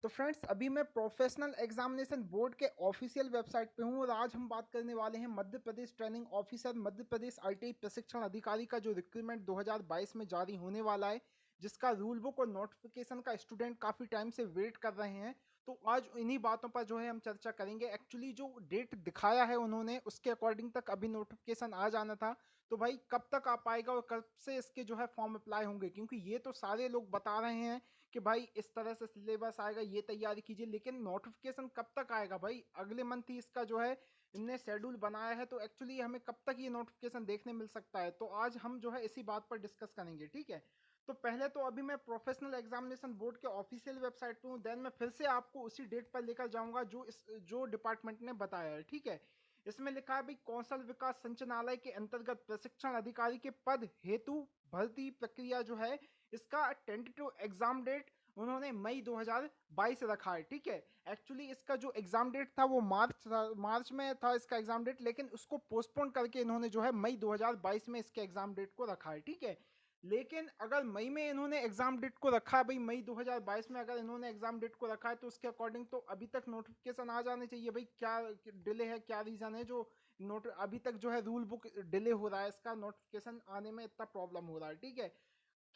तो फ्रेंड्स अभी मैं प्रोफेशनल एग्जामिनेशन बोर्ड के ऑफिशियल वेबसाइट पे हूँ और आज हम बात करने वाले हैं Madhya Pradesh training officer Madhya Pradesh ITI प्रशिक्षण अधिकारी का जो रिक्रूटमेंट 2022 में जारी होने वाला है, जिसका रूल बुक और नोटिफिकेशन का स्टूडेंट काफ़ी टाइम से वेट कर रहे हैं। तो आज इन्हीं बातों पर जो है हम चर्चा करेंगे। एक्चुअली जो डेट दिखाया है उन्होंने, उसके अकॉर्डिंग तक अभी नोटिफिकेशन आ जाना था। तो भाई कब तक आ पाएगा और कब से इसके जो है फॉर्म अप्लाई होंगे, क्योंकि ये तो सारे लोग बता रहे हैं कि भाई इस तरह से सिलेबस आएगा, ये तैयारी कीजिए, लेकिन नोटिफिकेशन कब तक आएगा भाई? अगले मंथ ही इसका जो है इनने शेड्यूल बनाया है, तो एक्चुअली हमें कब तक ये नोटिफिकेशन देखने मिल सकता है? तो आज हम जो है इसी बात पर डिस्कस करेंगे, ठीक है। तो पहले तो अभी मैं प्रोफेशनल एग्जामिनेशन बोर्ड के ऑफिशियल वेबसाइट पे हूँ, देन मैं फिर से आपको उसी डेट पर लेकर जाऊंगा जो डिपार्टमेंट ने बताया है, ठीक है। इसमें लिखा है भाई, कौशल विकास संचालनालय के अंतर्गत प्रशिक्षण अधिकारी के पद हेतु भर्ती प्रक्रिया जो है, इसका टेंटेटिव एग्जाम डेट उन्होंने मई 2022 रखा है, ठीक है। एक्चुअली इसका जो एग्जाम डेट था वो मार्च में था इसका एग्जाम डेट, लेकिन उसको पोस्टपोन करके इन्होंने जो है मई 2022 में इसके एग्जाम डेट को रखा है, ठीक है। लेकिन अगर मई में इन्होंने एग्जाम डेट को रखा है भाई, मई 2022 में अगर इन्होंने एग्जाम डेट को रखा है, तो उसके अकॉर्डिंग तो अभी तक नोटिफिकेशन आ जाने चाहिए भाई। क्या डिले है, क्या रीजन है जो नोट अभी तक जो है रूल बुक डिले हो रहा है, इसका नोटिफिकेशन आने में इतना प्रॉब्लम हो रहा है, ठीक है।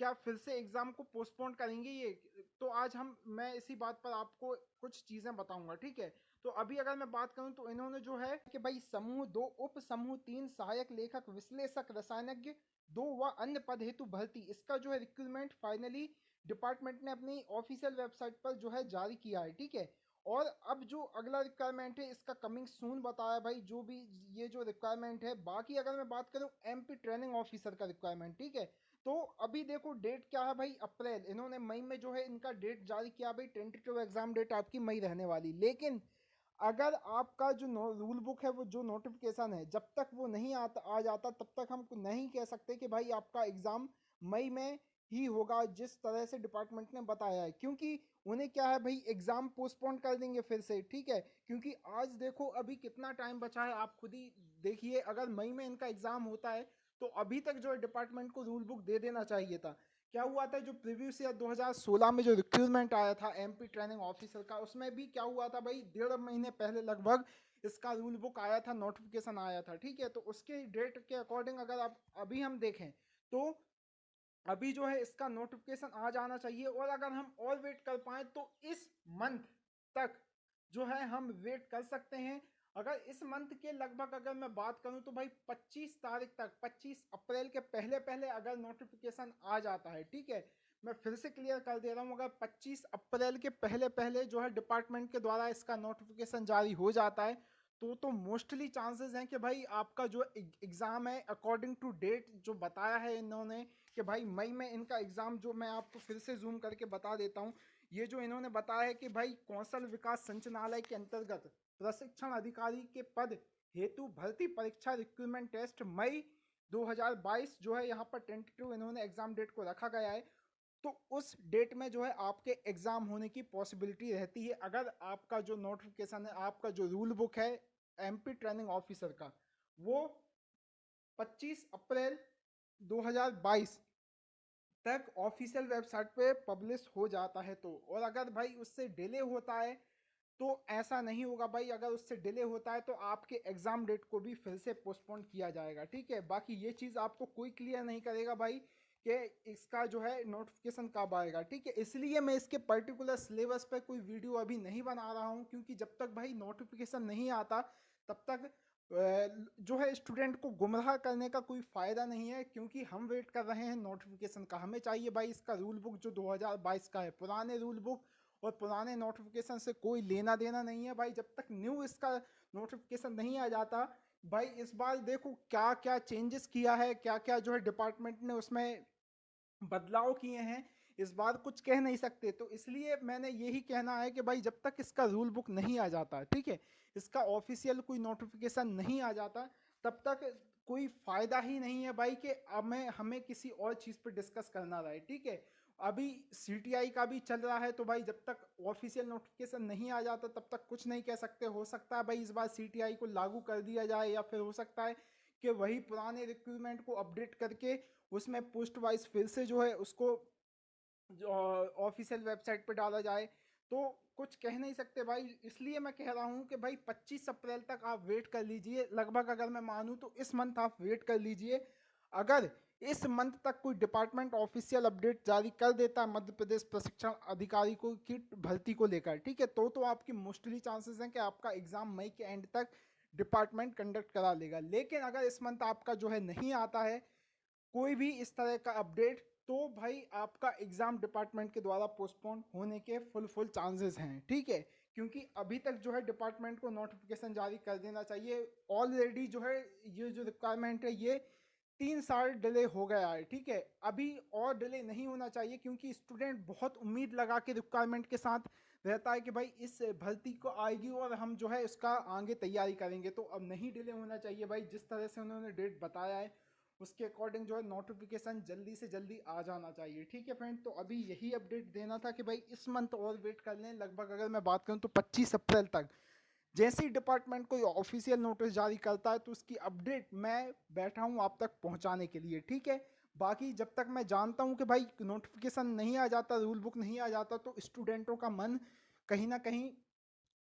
क्या फिर से एग्जाम को पोस्टपोन करेंगे ये? तो आज मैं इसी बात पर आपको कुछ चीजें बताऊंगा, ठीक है। तो अभी अगर मैं बात करूं तो इन्होंने जो है कि भाई समूह 2 उप समूह 3 सहायक लेखक विश्लेषक रसायनज्ञ 2 व अन्य पद हेतु भर्ती, इसका जो है रिक्रूटमेंट फाइनली डिपार्टमेंट ने अपनी ऑफिशियल वेबसाइट पर जो है जारी किया है, ठीक है। और अब जो अगला रिक्वायरमेंट है इसका कमिंग सून बताया भाई, जो भी ये जो रिक्वायरमेंट है। बाकी अगर मैं बात करूं एमपी ट्रेनिंग ऑफिसर का रिक्वायरमेंट, ठीक है। तो अभी देखो डेट क्या है भाई, अप्रैल। इन्होंने मई में जो है इनका डेट जारी किया भाई, टेंटेटिव एग्जाम डेट आपकी मई रहने वाली। लेकिन अगर आपका जो रूल बुक है, वो जो नोटिफिकेशन है, जब तक वो नहीं आ जाता तब तक हम नहीं कह सकते कि भाई आपका एग्जाम मई में ही होगा, जिस तरह से डिपार्टमेंट ने बताया है। क्योंकि उन्हें क्या है भाई, एग्जाम पोस्टपोन कर देंगे फिर से, ठीक है। क्योंकि आज देखो अभी कितना टाइम बचा है, आप खुद ही देखिए। अगर मई में इनका एग्जाम होता है तो अभी तक जो है डिपार्टमेंट को रूल बुक दे देना चाहिए था। क्या हुआ था, जो प्रीवियस ईयर 2016 में जो रिक्रूटमेंट आया था एमपी ट्रेनिंग ऑफिसर का, उसमें भी क्या हुआ था भाई, 1.5 महीने पहले लगभग इसका रूल बुक आया था, नोटिफिकेशन आया था, ठीक है। तो उसके डेट के अकॉर्डिंग अगर आप अभी हम देखें तो अभी जो है इसका नोटिफिकेशन आ जाना चाहिए। और अगर हम और वेट कर पाए तो इस मंथ तक जो है हम वेट कर सकते हैं। अगर इस मंथ के लगभग अगर मैं बात करूं तो भाई 25 तारीख तक, 25 अप्रैल के पहले पहले अगर नोटिफिकेशन आ जाता है, ठीक है। मैं फिर से क्लियर कर दे रहा हूं, अगर 25 अप्रैल के पहले पहले जो है डिपार्टमेंट के द्वारा इसका नोटिफिकेशन जारी हो जाता है, तो मोस्टली चांसेस हैं कि भाई आपका जो एग्जाम है अकॉर्डिंग टू डेट जो बताया है इन्होंने, कि भाई मई में इनका एग्जाम, जो मैं आपको फिर से जूम करके बता देता हूँ। ये जो इन्होंने बताया है कि भाई कौशल विकास संचालनालय के अंतर्गत प्रशिक्षण अधिकारी के पद हेतु भर्ती परीक्षा रिक्रूटमेंट टेस्ट मई 2022 जो है यहाँ पर टेंटेटिव इन्होंने एग्जाम डेट को रखा गया है। तो उस डेट में जो है आपके एग्जाम होने की पॉसिबिलिटी रहती है, अगर आपका जो नोटिफिकेशन है, आपका जो रूल बुक है एमपी ट्रेनिंग ऑफिसर का, वो 25 अप्रैल 2022 तक ऑफिशियल वेबसाइट पे पब्लिश हो जाता है। तो और अगर भाई उससे डिले होता है तो ऐसा नहीं होगा भाई, अगर उससे डिले होता है तो आपके एग्जाम डेट को भी फिर से पोस्टपोन किया जाएगा, ठीक है। बाकी ये चीज़ आपको कोई क्लियर नहीं करेगा भाई कि इसका जो है नोटिफिकेशन कब आएगा, ठीक है। इसलिए मैं इसके पर्टिकुलर सिलेबस पर कोई वीडियो अभी नहीं बना रहा हूँ, क्योंकि जब तक भाई नोटिफिकेशन नहीं आता तब तक जो है स्टूडेंट को गुमराह करने का कोई फ़ायदा नहीं है। क्योंकि हम वेट कर रहे हैं नोटिफिकेशन का, हमें चाहिए भाई इसका रूल बुक जो 2022 का है। पुराने रूल बुक और पुराने नोटिफिकेशन से कोई लेना देना नहीं है भाई, जब तक न्यू इसका नोटिफिकेशन नहीं आ जाता। भाई इस बार देखो क्या क्या चेंजेस किया है, क्या क्या जो है डिपार्टमेंट ने उसमें बदलाव किए हैं, इस बार कुछ कह नहीं सकते। तो इसलिए मैंने यही कहना है कि भाई जब तक इसका रूल बुक नहीं आ जाता, ठीक है, इसका ऑफिशियल कोई नोटिफिकेशन नहीं आ जाता, तब तक कोई फायदा ही नहीं है भाई कि अब मैं हमें किसी और चीज़ पर डिस्कस करना रहे, ठीक है। अभी सीटीआई का भी चल रहा है, तो भाई जब तक ऑफिशियल नोटिफिकेशन नहीं आ जाता तब तक कुछ नहीं कह सकते। हो सकता है भाई इस बार सीटीआई को लागू कर दिया जाए, या फिर हो सकता है कि वही पुराने रिक्रूटमेंट को अपडेट करके उसमें पोस्ट वाइज फिर से जो है उसको ऑफिशियल वेबसाइट पे डाला जाए। तो कुछ कह नहीं सकते भाई, इसलिए मैं कह रहा हूँ कि भाई 25 अप्रैल तक आप वेट कर लीजिए लगभग। अगर मैं मानूँ तो इस मंथ आप वेट कर लीजिए। अगर इस मंथ तक कोई डिपार्टमेंट ऑफिशियल अपडेट जारी कर देता है मध्य प्रदेश प्रशिक्षण अधिकारी को की भर्ती को लेकर, ठीक है, तो आपकी मोस्टली चांसेस हैं कि आपका एग्जाम मई के एंड तक डिपार्टमेंट कंडक्ट करा लेगा। लेकिन अगर इस मंथ आपका जो है नहीं आता है कोई भी इस तरह का अपडेट, तो भाई आपका एग्जाम डिपार्टमेंट के द्वारा पोस्टपोन होने के फुल चांसेस हैं, ठीक है। क्योंकि अभी तक जो है डिपार्टमेंट को नोटिफिकेशन जारी कर देना चाहिए। ऑलरेडी जो है ये जो रिक्वायरमेंट है ये 3 साल डिले हो गया है, ठीक है। अभी और डिले नहीं होना चाहिए क्योंकि स्टूडेंट बहुत उम्मीद लगा के रिक्वायरमेंट के साथ रहता है कि भाई इस भर्ती को आएगी और हम जो है उसका आगे तैयारी करेंगे। तो अब नहीं डिले होना चाहिए भाई, जिस तरह से उन्होंने डेट बताया है उसके अकॉर्डिंग जो है नोटिफिकेशन जल्दी से जल्दी आ जाना चाहिए, ठीक है फ्रेंड। तो अभी यही अपडेट देना था कि भाई इस मंथ और वेट कर लें। लगभग अगर मैं बात करूं तो 25 अप्रैल तक जैसे ही डिपार्टमेंट कोई ऑफिशियल नोटिस जारी करता है तो उसकी अपडेट मैं बैठा हूं आप तक पहुंचाने के लिए, ठीक है। बाकी जब तक मैं जानता हूं कि भाई नोटिफिकेशन नहीं आ जाता, रूल बुक नहीं आ जाता, तो स्टूडेंटों का मन कहीं ना कहीं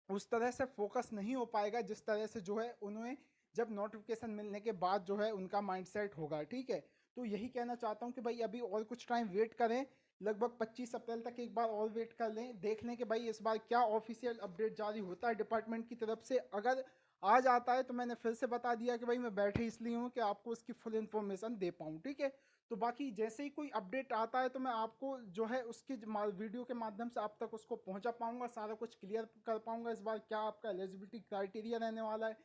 उस तरह से फोकस नहीं हो पाएगा जिस तरह से जो है उन्हें जब नोटिफिकेशन मिलने के बाद जो है उनका माइंडसेट होगा, ठीक है। तो यही कहना चाहता हूँ कि भाई अभी और कुछ टाइम वेट करें, लगभग 25 अप्रैल तक एक बार और वेट कर लें, देख लें कि भाई इस बार क्या ऑफिशियल अपडेट जारी होता है डिपार्टमेंट की तरफ से। अगर आ जाता है तो मैंने फिर से बता दिया कि भाई मैं बैठे इसलिए हूँ कि आपको उसकी फुल इन्फॉर्मेशन दे पाऊँ, ठीक है। तो बाकी जैसे ही कोई अपडेट आता है तो मैं आपको जो है उसके वीडियो के माध्यम से आप तक उसको पहुंचा पाऊंगा, सारा कुछ क्लियर कर पाऊंगा। इस बार क्या आपका एलिजिबिलिटी क्राइटेरिया रहने वाला है,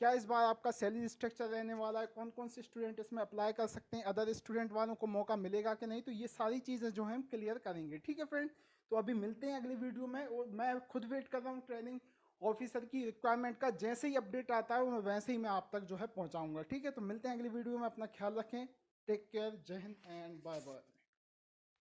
क्या इस बार आपका सैलरी स्ट्रक्चर रहने वाला है, कौन कौन से स्टूडेंट इसमें अप्लाई कर सकते हैं, अदर स्टूडेंट वालों को मौका मिलेगा कि नहीं, तो ये सारी चीज़ें जो है हम क्लियर करेंगे, ठीक है फ्रेंड। तो अभी मिलते हैं अगली वीडियो में। और मैं खुद वेट कर रहा हूँ ट्रेनिंग ऑफिसर की रिक्वायरमेंट का, जैसे ही अपडेट आता है वैसे ही मैं आप तक जो है पहुँचाऊँगा, ठीक है। तो मिलते हैं अगली वीडियो में, अपना ख्याल रखें, टेक केयर, जय हिंद एंड बाय बाय।